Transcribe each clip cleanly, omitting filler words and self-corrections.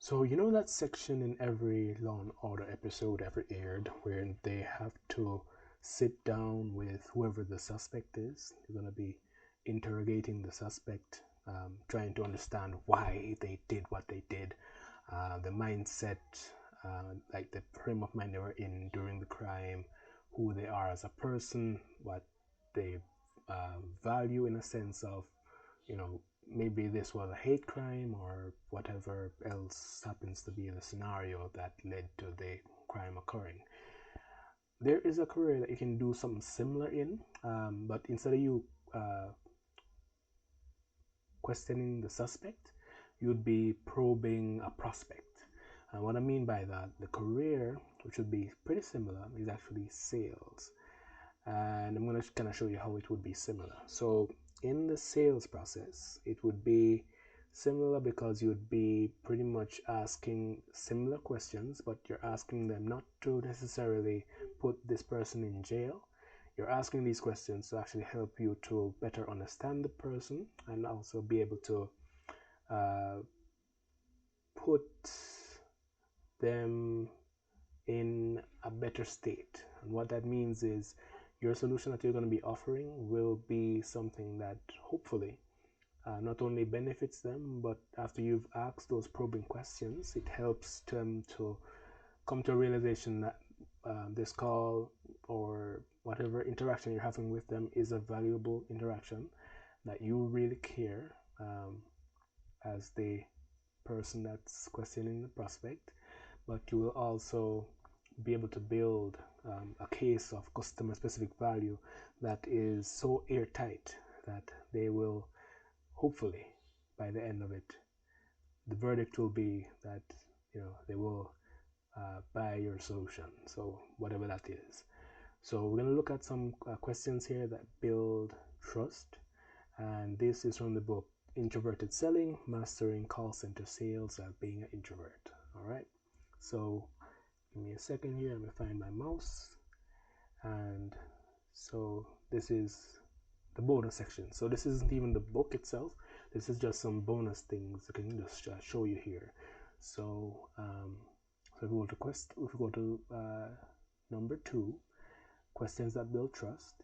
So you know that section in every Law and Order episode ever aired where they have to sit down with whoever the suspect is. They're going to be interrogating the suspect, trying to understand why they did what they did, the mindset, like the frame of mind they were in during the crime, who they are as a person, what they value in a sense of, you know, maybe this was a hate crime or whatever else happens to be the scenario that led to the crime occurring. There is a career that you can do something similar in, but instead of you uh, questioning the suspect, you'd be probing a prospect. And what I mean by that, the career, which would be pretty similar, is actually sales. And I'm going to kind of show you how it would be similar. So in the sales process, it would be similar because you'd be pretty much asking similar questions, but you're asking them not to necessarily put this person in jail. You're asking these questions to actually help you to better understand the person and also be able to uh, put them in a better state. And what that means is your solution that you're going to be offering will be something that hopefully not only benefits them, but after you've asked those probing questions, it helps them to come to a realization that this call or whatever interaction you're having with them is a valuable interaction, that you really care as the person that's questioning the prospect, but you will also be able to build a case of customer specific value that is so airtight that they will hopefully, by the end of it, the verdict will be that they will buy your solution, so whatever that is. So we're going to look at some questions here that build trust, and this is from the book Introverted Selling: Mastering Call Center Sales While Being an Introvert. All right, so give me a second here. I'm going to find my mouse. And so this is the bonus section. So this isn't even the book itself. This is just some bonus things I can just show you here. So so if we go to number 2, questions that build trust.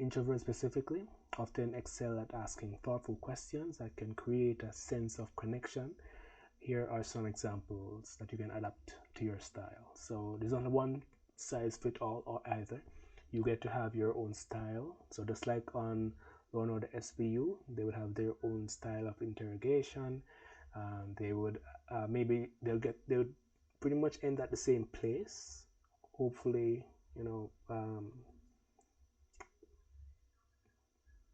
Introverts specifically often excel at asking thoughtful questions that can create a sense of connection. Here are some examples that you can adapt to your style. So there's not one size fit all or either. You get to have your own style. So just like on Law and Order SVU, they would have their own style of interrogation. They would maybe they would pretty much end at the same place. Hopefully,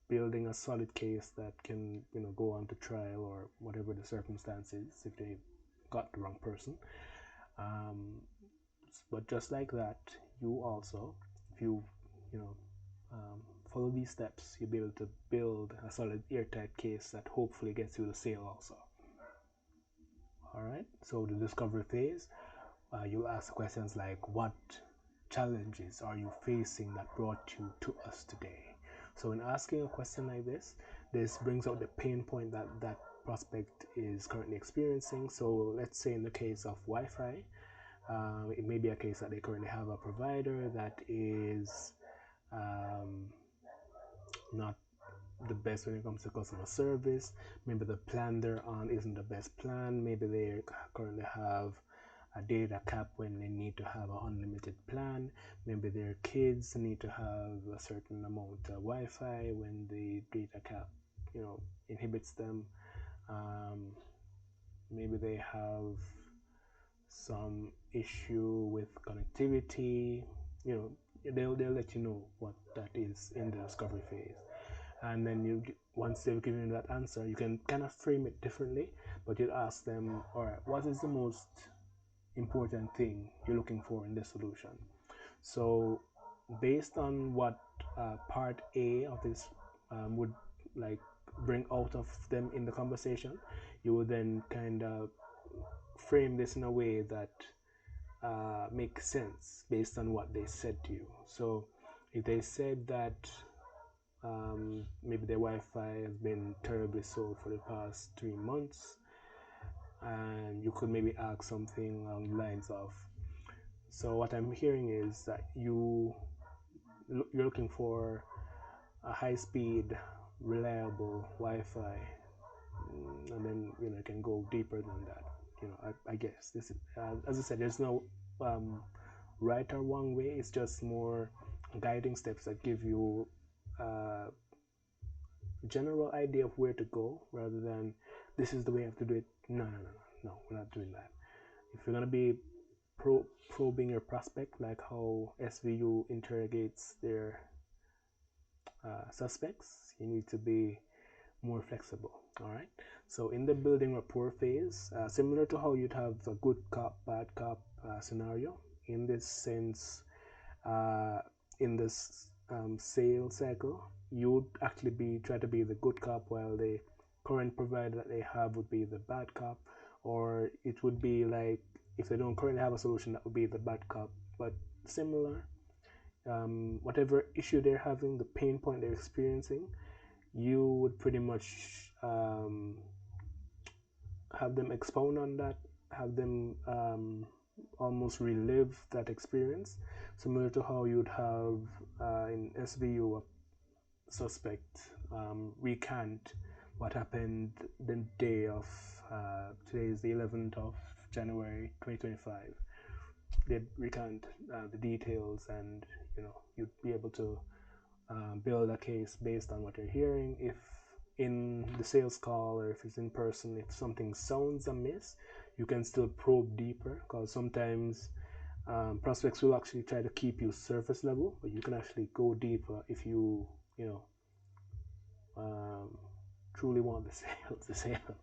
building a solid case that can go on to trial or whatever the circumstances if they got the wrong person. But just like that, you also, if you know um, follow these steps, you'll be able to build a solid airtight case that hopefully gets you the sale also. All right, so the discovery phase, you'll ask questions like, what challenges are you facing that brought you to us today? So in asking a question like this brings out the pain point that that prospect is currently experiencing. So let's say in the case of Wi-Fi, it may be a case that they currently have a provider that is not the best when it comes to customer service. Maybe the plan they're on isn't the best plan. Maybe they currently have a data cap when they need to have an unlimited plan. Maybe their kids need to have a certain amount of Wi-Fi when the data cap, inhibits them. Maybe they have some issue with connectivity. They'll let you know what that is in the discovery phase. And then once they've given you that answer, you can kind of frame it differently, but you'll ask them, all right, what is the most important thing you're looking for in this solution? So based on what part A of this would like bring out of them in the conversation, you will then kind of frame this in a way that makes sense based on what they said to you. So if they said that maybe their Wi-Fi has been terribly slow for the past 3 months, and you could maybe ask something along the lines of, so what I'm hearing is that you're looking for a high-speed, reliable Wi-Fi, and then it can go deeper than that. I guess this is, as I said, there's no right or wrong way. It's just more guiding steps that give you a general idea of where to go, rather than this is the way I have to do it. No, we're not doing that. If you're gonna be probing your prospect, like how SVU interrogates their suspects, you need to be more flexible. All right. So in the building rapport phase, similar to how you'd have a good cop, bad cop scenario, in this sense, in this sales cycle, you'd actually try to be the good cop, while the current provider that they have would be the bad cop. Or it would be like, if they don't currently have a solution, that would be the bad cop, but similar. Whatever issue they're having, the pain point they're experiencing, you would pretty much have them expound on that, have them almost relive that experience, similar to how you'd have in SVU a suspect recant what happened the day of, today is the 11th of January 2025. They'd recant the details, and you'd be able to build a case based on what you're hearing. If in the sales call, or if it's in person, if something sounds amiss, you can still probe deeper, because sometimes prospects will actually try to keep you surface level, but you can actually go deeper if you truly want the sale. The sale.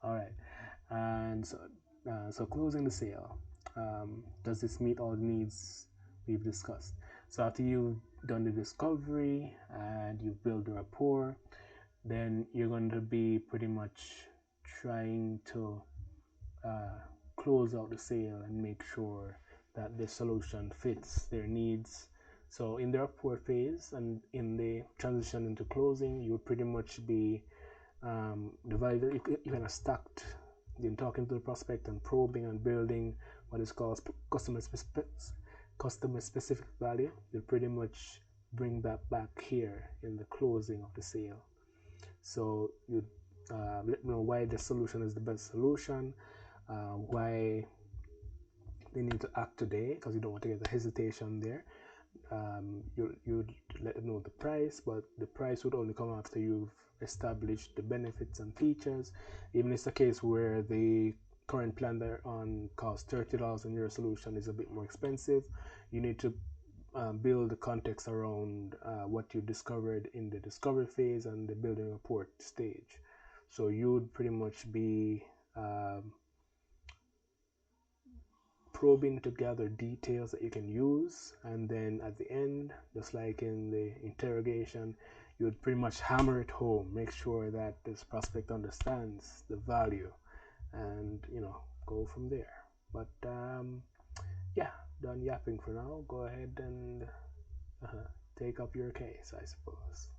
All right, and so closing the sale. Does this meet all the needs we've discussed? So after you've done the discovery and you build the rapport, then you're going to be pretty much trying to close out the sale and make sure that the solution fits their needs. So in the rapport phase and in the transition into closing, you would pretty much be divided. You kind of stacked in talking to the prospect and probing and building what is called customer specific value. You'll pretty much bring that back here in the closing of the sale. So you let them know why the solution is the best solution, why they need to act today, because you don't want to get the hesitation there. You'd let them know the price, but the price would only come after you've established the benefits and features. Even if it's a case where the current plan they're on costs $30 and your solution is a bit more expensive, you need to build the context around what you discovered in the discovery phase and the building rapport stage. So you'd pretty much be probing to gather details that you can use, and then at the end, just like in the interrogation, you would pretty much hammer it home, make sure that this prospect understands the value, and go from there. But yeah, done yapping for now. Go ahead and take up your case, I suppose.